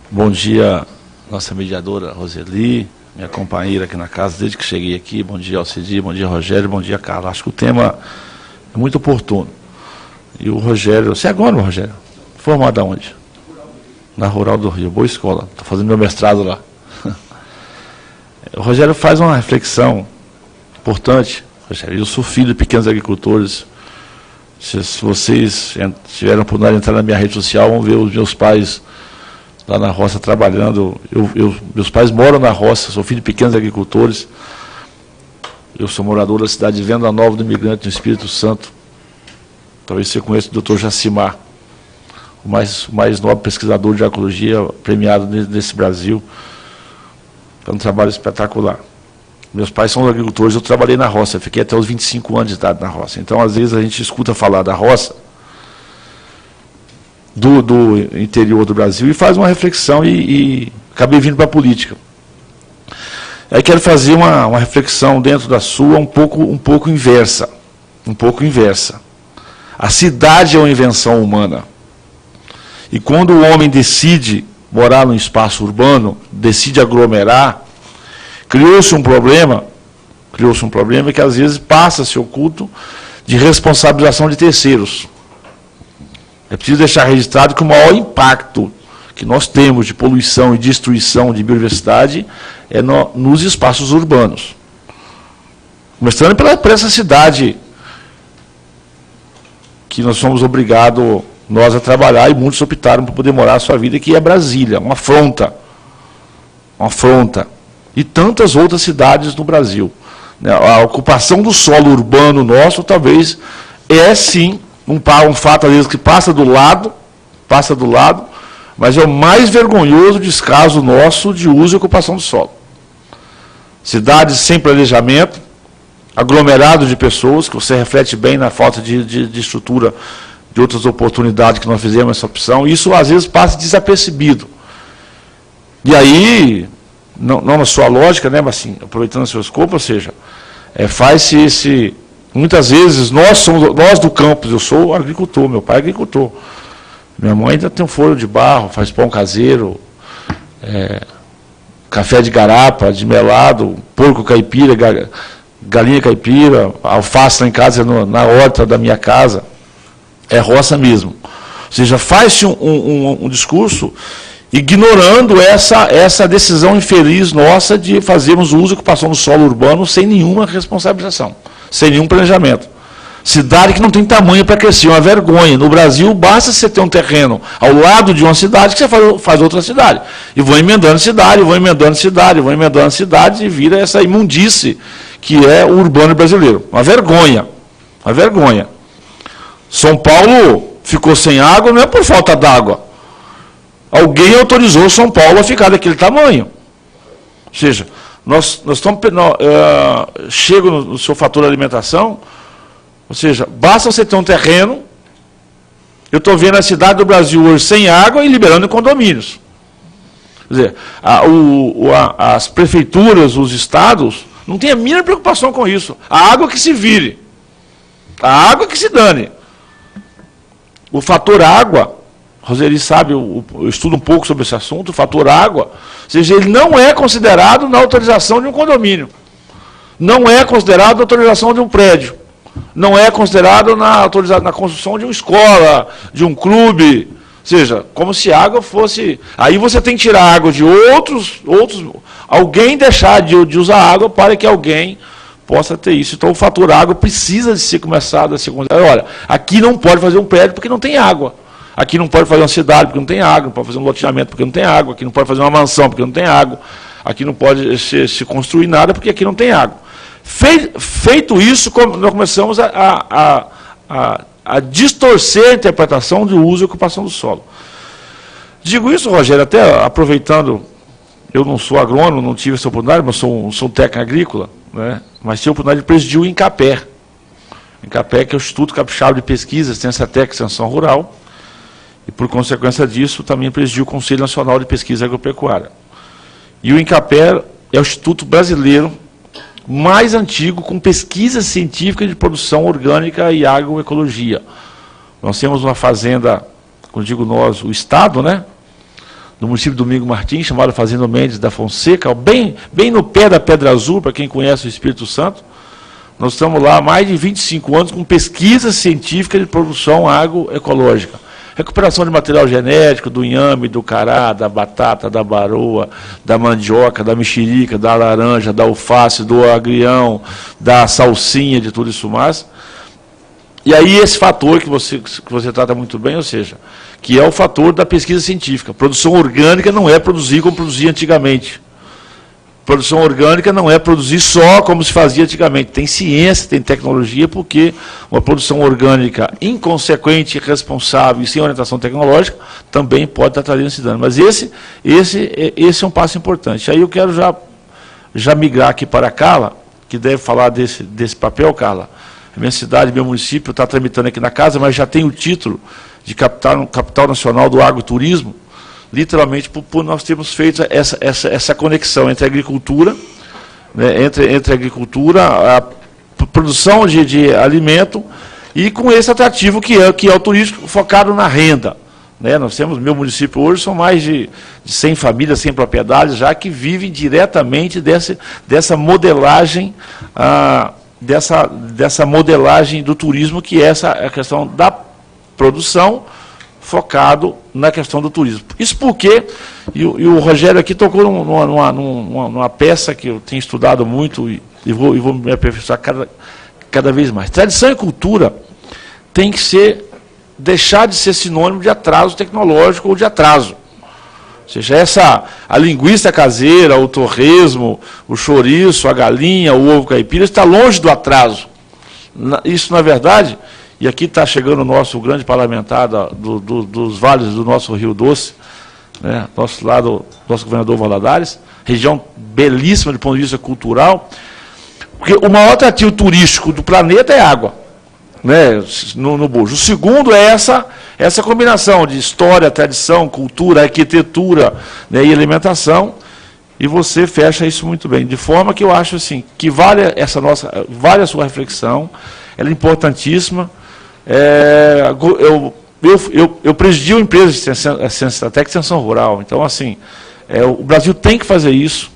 Bom dia, nossa mediadora Roseli, minha companheira aqui na casa, desde que cheguei aqui. Bom dia, Alcidi, bom dia, Rogério, bom dia, Carlos. Acho que o tema é muito oportuno. E o Rogério, você é agrônomo, Rogério? Formado aonde? Na Rural do Rio, boa escola, estou fazendo meu mestrado lá. O Rogério faz uma reflexão importante, Rogério. Eu sou filho de pequenos agricultores. Se vocês tiveram a oportunidade de entrar na minha rede social, vão ver os meus pais lá na roça trabalhando. Meus pais moram na roça, sou filho de pequenos agricultores. Eu sou morador da cidade de Venda Nova do Imigrante, no Espírito Santo. Talvez você conheça o Dr. Jacimar, o mais nobre pesquisador de agroecologia premiado nesse Brasil. É um trabalho espetacular. Meus pais são agricultores, eu trabalhei na roça, fiquei até os 25 anos de idade na roça. Então, às vezes, a gente escuta falar da roça, do interior do Brasil, e faz uma reflexão e acabei vindo para a política. Aí quero fazer uma reflexão dentro da sua um pouco inversa. Um pouco inversa. A cidade é uma invenção humana. E quando o homem decide morar num espaço urbano, decide aglomerar, criou-se um problema que às vezes passa-se oculto de responsabilização de terceiros. É preciso deixar registrado que o maior impacto que nós temos de poluição e destruição de biodiversidade é nos espaços urbanos. Começando por essa cidade que nós somos obrigados a trabalhar, e muitos optaram por poder morar a sua vida, que é Brasília, uma afronta. Uma afronta. E tantas outras cidades no Brasil. A ocupação do solo urbano nosso, talvez, é sim um fato, às vezes, que passa do lado, mas é o mais vergonhoso descaso nosso de uso e ocupação do solo. Cidades sem planejamento, aglomerado de pessoas, que você reflete bem na falta de estrutura de outras oportunidades que nós fizemos essa opção, e isso às vezes passa desapercebido. E aí, não na sua lógica, né, mas assim, aproveitando o seu escopo, ou seja, faz-se muitas vezes, nós do campo, eu sou agricultor, meu pai é agricultor, minha mãe ainda tem um forno de barro, faz pão caseiro, café de garapa, de melado, porco caipira, galinha caipira, alface lá em casa, na horta da minha casa, é roça mesmo. Ou seja, faz-se um discurso ignorando essa decisão infeliz nossa de fazermos uso e ocupação do solo urbano sem nenhuma responsabilização, sem nenhum planejamento. Cidade que não tem tamanho para crescer, uma vergonha. No Brasil, basta você ter um terreno ao lado de uma cidade que você faz outra cidade. E vão emendando cidade, e vira essa imundície que é o urbano brasileiro. Uma vergonha. Uma vergonha. São Paulo ficou sem água, não é por falta d'água. Alguém autorizou São Paulo a ficar daquele tamanho. Ou seja, nós estamos... chego no seu fator de alimentação, ou seja, basta você ter um terreno, eu estou vendo a cidade do Brasil hoje sem água e liberando em condomínios. Quer dizer, as prefeituras, os estados, não têm a mínima preocupação com isso. A água que se vire. A água que se dane. O fator água, Roseli sabe, eu estudo um pouco sobre esse assunto, o fator água, ou seja, ele não é considerado na autorização de um condomínio. Não é considerado na autorização de um prédio. Não é considerado na construção de uma escola, de um clube. Ou seja, como se água fosse... Aí você tem que tirar água de outros alguém deixar de usar água para que alguém possa ter isso. Então o fator água precisa de ser começado a ser considerado. Olha, aqui não pode fazer um prédio porque não tem água. Aqui não pode fazer uma cidade porque não tem água, não pode fazer um loteamento porque não tem água, aqui não pode fazer uma mansão porque não tem água, aqui não pode se construir nada porque aqui não tem água. Feito isso, nós começamos a distorcer a interpretação do uso e ocupação do solo. Digo isso, Rogério, até aproveitando, eu não sou agrônomo, não tive essa oportunidade, mas sou um técnico agrícola, né? Mas tive a oportunidade de presidir o INCAPé. O INCAPé, que é o Instituto Capixaba de Pesquisa, Ciência Técnica e Extensão Rural, e por consequência disso também presidi o Conselho Nacional de Pesquisa Agropecuária. E o INCAPé é o Instituto Brasileiro mais antigo com pesquisa científica de produção orgânica e agroecologia. Nós temos uma fazenda, quando digo nós, o Estado, né? do município de Domingo Martins, chamado Fazenda Mendes da Fonseca, bem no pé da Pedra Azul, para quem conhece o Espírito Santo. Nós estamos lá há mais de 25 anos com pesquisa científica de produção agroecológica. Recuperação de material genético, do inhame, do cará, da batata, da baroa, da mandioca, da mexerica, da laranja, da alface, do agrião, da salsinha, de tudo isso mais. E aí esse fator que você trata muito bem, ou seja, que é o fator da pesquisa científica. Produção orgânica não é produzir como produzia antigamente. Produção orgânica não é produzir só como se fazia antigamente. Tem ciência, tem tecnologia, porque uma produção orgânica inconsequente, irresponsável e sem orientação tecnológica também pode estar trazendo esse dano. Mas esse é um passo importante. Aí eu quero já migrar aqui para a Carla, que deve falar desse papel, Carla. A minha cidade, meu município está tramitando aqui na casa, mas já tem o título de capital nacional do agroturismo, literalmente por nós termos feito essa conexão entre a agricultura, né, entre a agricultura, a produção de alimento, e com esse atrativo que é o turístico focado na renda. Né? Nós temos, meu município hoje, são mais de 100 famílias, 100 propriedades, já que vivem diretamente dessa modelagem, dessa modelagem do turismo, que é a questão da produção, focado na questão do turismo. Isso porque, e o Rogério aqui tocou numa peça que eu tenho estudado muito e vou me aperfeiçoar cada vez mais. Tradição e cultura tem que deixar de ser sinônimo de atraso tecnológico ou de atraso. Ou seja, a linguiça caseira, o torresmo, o chouriço, a galinha, o ovo caipira, está longe do atraso. Isso, na verdade, e aqui está chegando o nosso grande parlamentar dos vales do nosso Rio Doce, né, nosso governador Valadares, região belíssima do ponto de vista cultural, porque o maior atrativo turístico do planeta é água, né, no Bujo. O segundo é essa combinação de história, tradição, cultura, arquitetura, né, e alimentação, e você fecha isso muito bem, de forma que eu acho assim, que vale a sua reflexão, ela é importantíssima. Eu presidi uma empresa de ciência estratégica de extensão rural, então assim, o Brasil tem que fazer isso,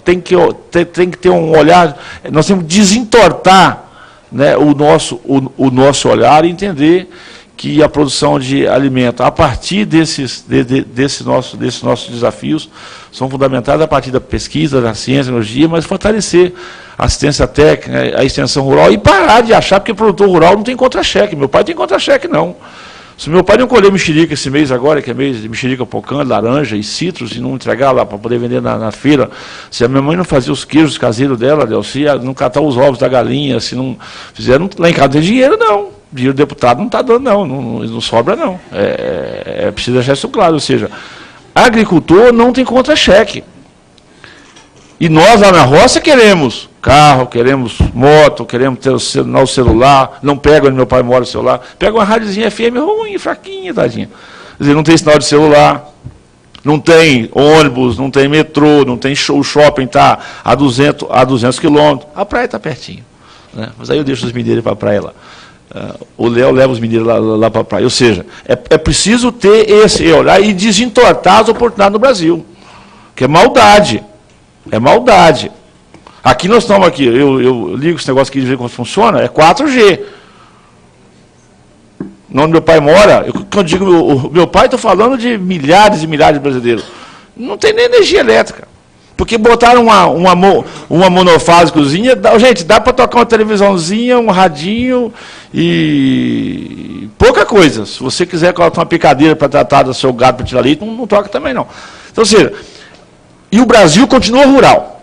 tem que ter um olhar, nós temos que desentortar, né, o nosso olhar e entender que a produção de alimento, a partir desses nossos desafios, são fundamentados a partir da pesquisa, da ciência, da tecnologia, mas fortalecer a assistência técnica, a extensão rural, e parar de achar que o produtor rural não tem contra-cheque. Meu pai tem contra-cheque, não. Se meu pai não colher mexerica esse mês agora, que é mês de mexerica pocã, laranja e citros, e não entregar lá para poder vender na feira, se a minha mãe não fazia os queijos caseiros dela, se não catar os ovos da galinha, se não fizer, lá em casa não tem dinheiro, não. Dinheiro do deputado não está dando, não sobra, não. Precisa deixar isso claro, ou seja, agricultor não tem contra-cheque. E nós lá na roça queremos carro, queremos moto, queremos ter o celular, não pega onde meu pai mora o celular, pega uma rádiozinha FM ruim, fraquinha, tadinha. Quer dizer, não tem sinal de celular, não tem ônibus, não tem metrô, não tem o shopping está a 200 quilômetros, a praia está pertinho. Né? Mas aí eu deixo os mineiros para a praia lá. O Léo leva os mineiros lá para a praia. Ou seja, é preciso ter esse olhar e desentortar as oportunidades no Brasil, que é maldade. É maldade. Aqui nós estamos aqui, eu ligo esse negócio aqui de ver como funciona, é 4G. Onde meu pai mora, quando eu digo meu pai, estou falando de milhares e milhares de brasileiros. Não tem nem energia elétrica. Porque botaram uma monofásicozinha, gente, dá para tocar uma televisãozinha, um radinho e pouca coisa. Se você quiser colocar uma picadeira para tratar do seu gado para tirar leite, não toca também não. Então, ou seja, e o Brasil continua rural.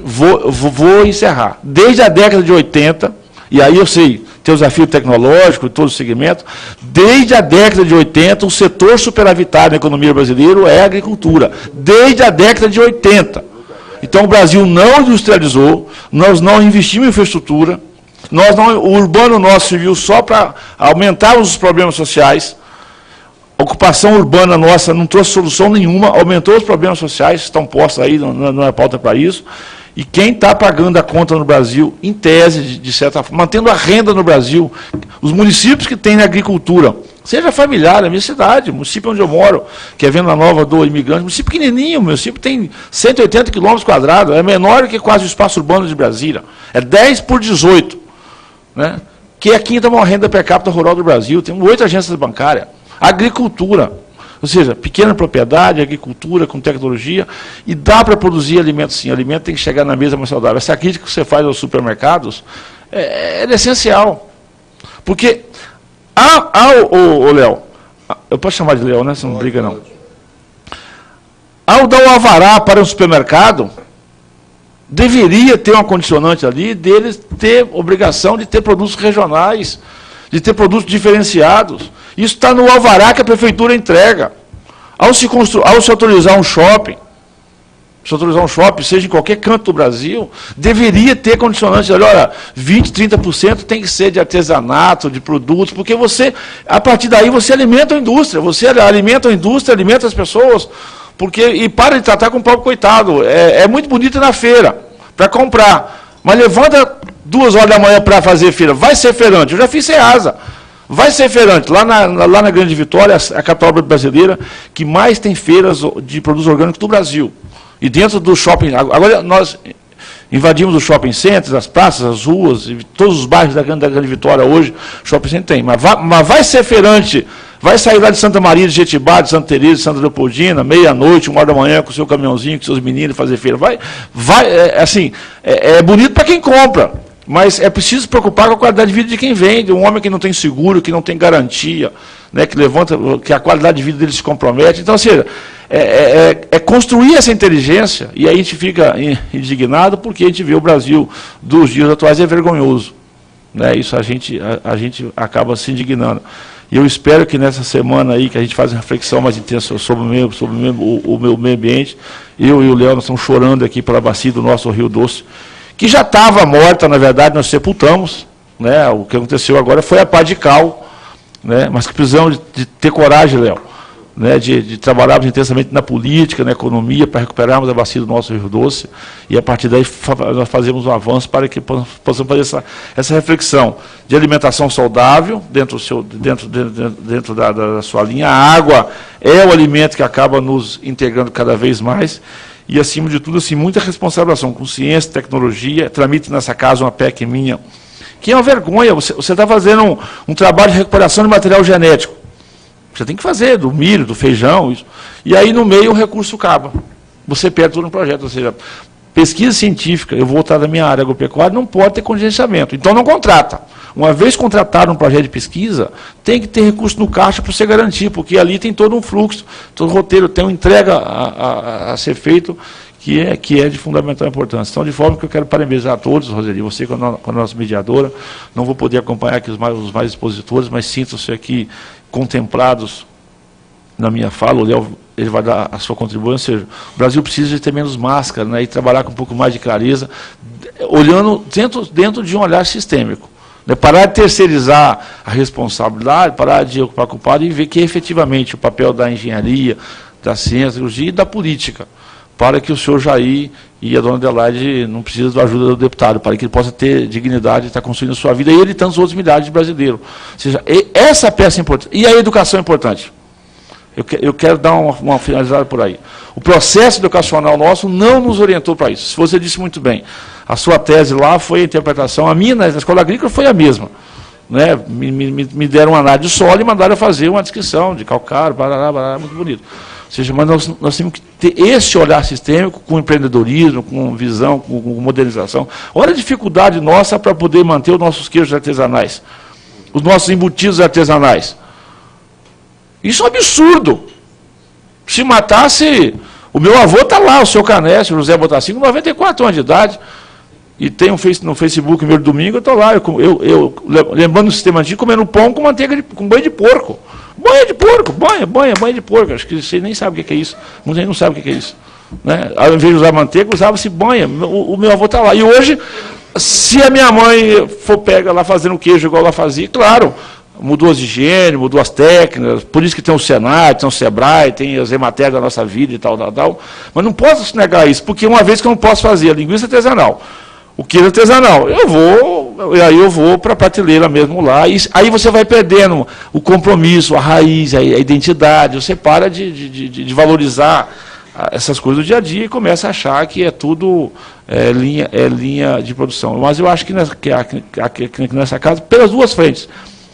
Vou encerrar. Desde a década de 80, e aí eu sei, tem o desafio tecnológico, todo o segmento, desde a década de 80, o setor superavitário na economia brasileira é a agricultura. Desde a década de 80. Então o Brasil não industrializou, nós não investimos em infraestrutura, o urbano nosso serviu só para aumentar os problemas sociais. A ocupação urbana nossa não trouxe solução nenhuma, aumentou os problemas sociais, estão postos aí, não é pauta para isso. E quem está pagando a conta no Brasil, em tese, de certa forma, mantendo a renda no Brasil, os municípios que têm na agricultura, Seja familiar, a minha cidade, o município onde eu moro, que é Venda Nova do Imigrante, município pequenininho, o município tem 180 km², é menor que quase o espaço urbano de Brasília, é 10 por 18, né? Que é a quinta maior renda per capita rural do Brasil, tem 8 agências bancárias, agricultura, ou seja, pequena propriedade, agricultura com tecnologia, e dá para produzir alimento sim, alimento tem que chegar na mesa mais saudável. Essa crítica que você faz aos supermercados é essencial, porque... Léo, eu posso chamar de Léo, né? Você não briga, não. Ao dar o alvará para o supermercado, deveria ter uma condicionante ali deles ter obrigação de ter produtos regionais, de ter produtos diferenciados. Isso está no alvará que a prefeitura entrega. Ao se autorizar um shopping, seja em qualquer canto do Brasil, deveria ter condicionantes. Olha, 20%, 30% tem que ser de artesanato, de produtos, porque você, a partir daí, você alimenta a indústria, alimenta as pessoas, e para de tratar com o próprio coitado. É muito bonito ir na feira, para comprar, mas levanta 2 horas da manhã para fazer feira, vai ser feirante. Eu já fiz Ceasa. Vai ser feirante. Lá na Grande Vitória, a capital brasileira, que mais tem feiras de produtos orgânicos do Brasil. E dentro do shopping, agora nós invadimos os shopping centers, as praças, as ruas, e todos os bairros da Grande Vitória hoje, shopping center tem. Mas vai ser feirante, vai sair lá de Santa Maria, de Jetibá, de Santa Teresa, de Santa Leopoldina, meia-noite, 1 hora da manhã, com o seu caminhãozinho, com seus meninos, fazer feira. É bonito para quem compra, mas é preciso se preocupar com a qualidade de vida de quem vende. Um homem que não tem seguro, que não tem garantia, né, que a qualidade de vida dele se compromete. Então, ou seja, construir essa inteligência, e aí a gente fica indignado porque a gente vê o Brasil dos dias atuais é vergonhoso. Né, isso a gente acaba se indignando. E eu espero que nessa semana aí, que a gente faz uma reflexão mais intensa sobre o meu meio ambiente, eu e o Léo, nós estamos chorando aqui pela bacia do nosso Rio Doce, que já estava morta, na verdade, nós sepultamos, né, o que aconteceu agora foi a pá de cal, né, mas que precisamos de ter coragem, Léo, né, de trabalharmos intensamente na política, na economia, para recuperarmos a bacia do nosso Rio Doce, e a partir daí nós fazemos um avanço para que possamos fazer essa reflexão de alimentação saudável dentro da sua linha. A água é o alimento que acaba nos integrando cada vez mais, e, acima de tudo, assim, muita responsabilização com ciência, tecnologia. Tramite nessa casa uma PEC minha, que é uma vergonha. Você está fazendo um trabalho de recuperação de material genético. Você tem que fazer, do milho, do feijão, isso. E aí, no meio, o recurso acaba. Você perde todo um projeto. Ou seja, pesquisa científica, eu vou voltar da minha área agropecuária, não pode ter contingenciamento. Então, não contrata. Uma vez contratado um projeto de pesquisa, tem que ter recurso no caixa para você garantir, porque ali tem todo um fluxo, todo roteiro, tem uma entrega a ser feito, que é de fundamental importância. Então, de forma que eu quero parabenizar a todos, Roseli, você com a nossa mediadora, não vou poder acompanhar aqui os mais expositores, mas sintam-se aqui contemplados na minha fala. O Léo, ele vai dar a sua contribuição, ou seja, o Brasil precisa de ter menos máscara, né, e trabalhar com um pouco mais de clareza, olhando dentro de um olhar sistêmico. Parar de terceirizar a responsabilidade, parar de ocupar culpado e ver que efetivamente o papel da engenharia, da ciência, da tecnologia e da política, para que o senhor Jair e a dona Adelaide não precisem da ajuda do deputado, para que ele possa ter dignidade de estar construindo a sua vida, e ele e tantos outros milhares de brasileiros. Ou seja, essa peça é importante. E a educação é importante. Eu quero dar uma finalizada por aí. O processo educacional nosso não nos orientou para isso. Se você disse muito bem, a sua tese lá foi a interpretação, a minha na escola agrícola foi a mesma. Né? Me deram uma análise de solo e mandaram fazer uma descrição de calcário, barará, muito bonito. Ou seja, mas nós temos que ter esse olhar sistêmico, com empreendedorismo, com visão, com modernização. Olha a dificuldade nossa para poder manter os nossos queijos artesanais, os nossos embutidos artesanais. Isso é um absurdo. Se matasse... O meu avô está lá, o seu Canesse, o José Botassin, com 94 anos de idade, e tem no Facebook, no primeiro domingo, eu estou lá, eu lembrando do sistema antigo, comendo pão com manteiga, com banho de porco. Banho de porco, banho de porco. Acho que você nem sabe o que é isso. Muita gente não sabe o que é isso. Né? Ao invés de usar manteiga, usava-se banha. O meu avô está lá. E hoje, se a minha mãe for pega lá fazendo queijo igual ela fazia, claro, mudou as higiene, mudou as técnicas, por isso que tem o Senai, tem o Sebrae, tem as Emater da nossa vida e tal. Mas não posso negar isso, porque uma vez que eu não posso fazer a linguiça artesanal, o queijo artesanal, eu vou aí eu vou para a prateleira mesmo lá, e aí você vai perdendo o compromisso, a raiz, a identidade, você para de valorizar essas coisas do dia a dia e começa a achar que é tudo linha de produção. Mas eu acho que nessa casa, pelas duas frentes,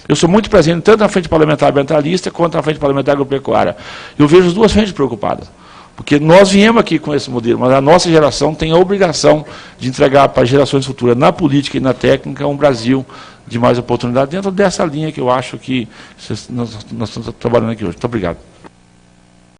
eu sou muito presente tanto na frente parlamentar ambientalista quanto na frente parlamentar agropecuária. Eu vejo as duas frentes preocupadas. Porque nós viemos aqui com esse modelo, mas a nossa geração tem a obrigação de entregar para gerações futuras, na política e na técnica, um Brasil de mais oportunidade dentro dessa linha que eu acho que nós estamos trabalhando aqui hoje. Muito obrigado.